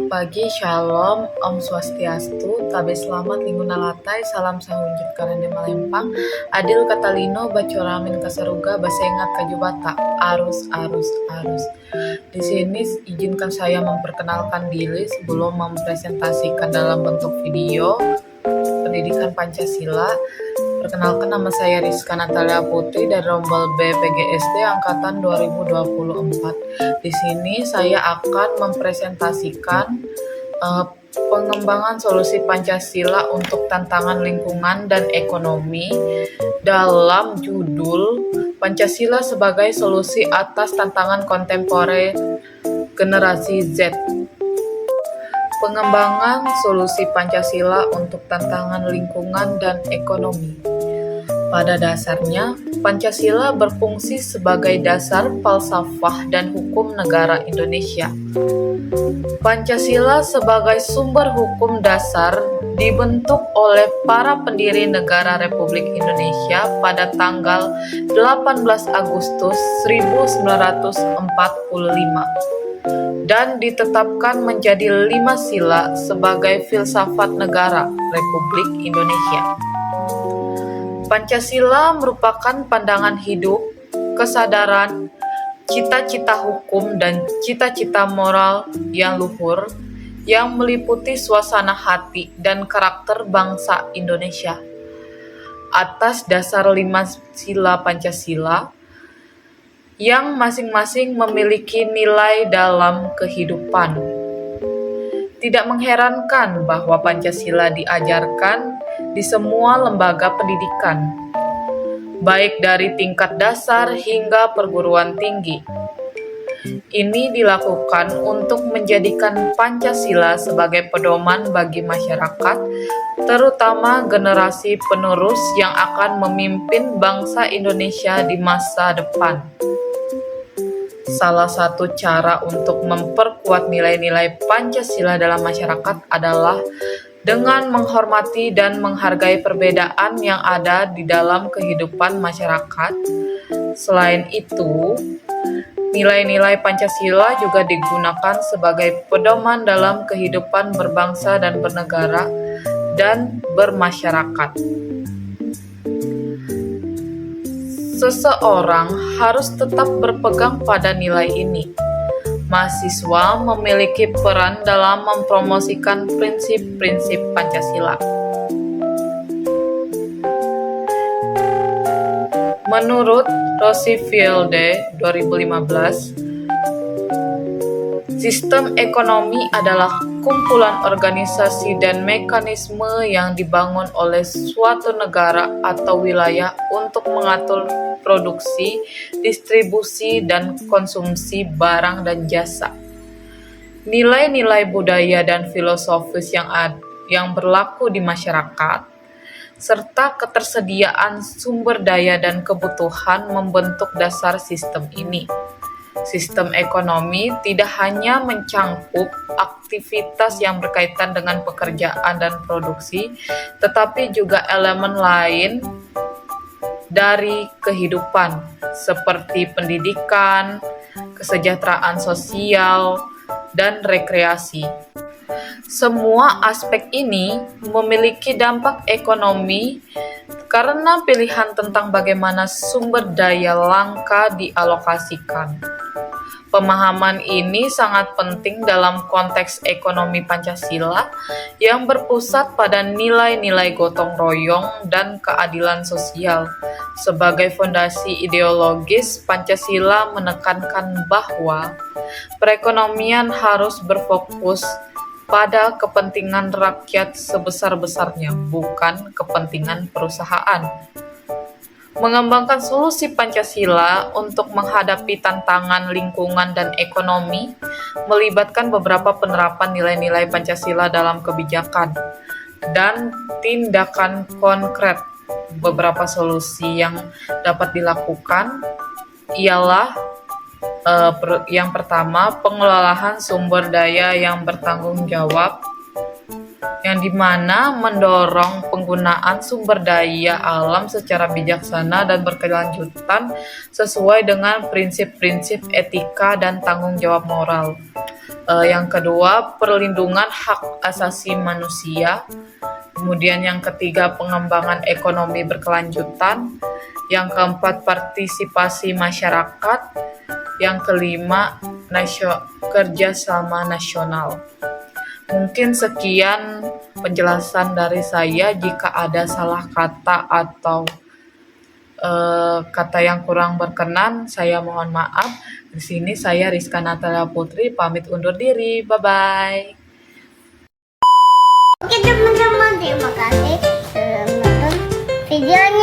Selamat pagi, Shalom, Om Swastiastu, Tabe Selamat, Linguna Latai, Salam Sahunjut Karende Malempang, Adil Katalino, Bacoramin Kasaruga, Basengat Kajubata, Arus. Di sini izinkan saya memperkenalkan diri sebelum mempresentasikan dalam bentuk video pendidikan Pancasila. Perkenalkan, nama saya Rizka Natalia Putri dari Rombel B PGSD Angkatan 2024. Di sini saya akan mempresentasikan pengembangan solusi Pancasila untuk tantangan lingkungan dan ekonomi dalam judul Pancasila sebagai solusi atas tantangan kontemporer generasi Z. Pengembangan solusi Pancasila untuk tantangan lingkungan dan ekonomi. Pada dasarnya, Pancasila berfungsi sebagai dasar falsafah dan hukum negara Indonesia. Pancasila sebagai sumber hukum dasar dibentuk oleh para pendiri negara Republik Indonesia pada tanggal 18 Agustus 1945. Dan ditetapkan menjadi 5 sila sebagai filsafat negara Republik Indonesia. Pancasila merupakan pandangan hidup, kesadaran, cita-cita hukum, dan cita-cita moral yang luhur yang meliputi suasana hati dan karakter bangsa Indonesia. Atas dasar 5 sila Pancasila, yang masing-masing memiliki nilai dalam kehidupan. Tidak mengherankan bahwa Pancasila diajarkan di semua lembaga pendidikan, baik dari tingkat dasar hingga perguruan tinggi. Ini dilakukan untuk menjadikan Pancasila sebagai pedoman bagi masyarakat, terutama generasi penerus yang akan memimpin bangsa Indonesia di masa depan. Salah satu cara untuk memperkuat nilai-nilai Pancasila dalam masyarakat adalah dengan menghormati dan menghargai perbedaan yang ada di dalam kehidupan masyarakat. Selain itu, nilai-nilai Pancasila juga digunakan sebagai pedoman dalam kehidupan berbangsa dan bernegara dan bermasyarakat. Seseorang harus tetap berpegang pada nilai ini. Mahasiswa memiliki peran dalam mempromosikan prinsip-prinsip Pancasila. Menurut Roosevelt 2015, sistem ekonomi adalah kumpulan organisasi dan mekanisme yang dibangun oleh suatu negara atau wilayah untuk mengatur produksi, distribusi, dan konsumsi barang dan jasa. Nilai-nilai budaya dan filosofis yang berlaku di masyarakat, serta ketersediaan sumber daya dan kebutuhan membentuk dasar sistem ini. Sistem ekonomi tidak hanya mencangkup aktivitas yang berkaitan dengan pekerjaan dan produksi, tetapi juga elemen lain dari kehidupan, seperti pendidikan, kesejahteraan sosial, dan rekreasi. Semua aspek ini memiliki dampak ekonomi karena pilihan tentang bagaimana sumber daya langka dialokasikan. Pemahaman ini sangat penting dalam konteks ekonomi Pancasila yang berpusat pada nilai-nilai gotong royong dan keadilan sosial. Sebagai fondasi ideologis, Pancasila menekankan bahwa perekonomian harus berfokus pada kepentingan rakyat sebesar-besarnya, bukan kepentingan perusahaan. Mengembangkan solusi Pancasila untuk menghadapi tantangan lingkungan dan ekonomi melibatkan beberapa penerapan nilai-nilai Pancasila dalam kebijakan dan tindakan konkret. Beberapa solusi yang dapat dilakukan ialah yang pertama, pengelolaan sumber daya yang bertanggung jawab, yang dimana mendorong penggunaan sumber daya alam secara bijaksana dan berkelanjutan sesuai dengan prinsip-prinsip etika dan tanggung jawab moral. Yang kedua, perlindungan hak asasi manusia. Kemudian yang ketiga, pengembangan ekonomi berkelanjutan. Yang keempat, partisipasi masyarakat. Yang kelima, kerjasama nasional. Mungkin sekian penjelasan dari saya. Jika ada salah kata atau kata yang kurang berkenan, saya mohon maaf. Di sini saya Rizka Natalia Putri pamit undur diri. Bye-bye. Oke teman-teman, terima kasih sudah menonton videonya.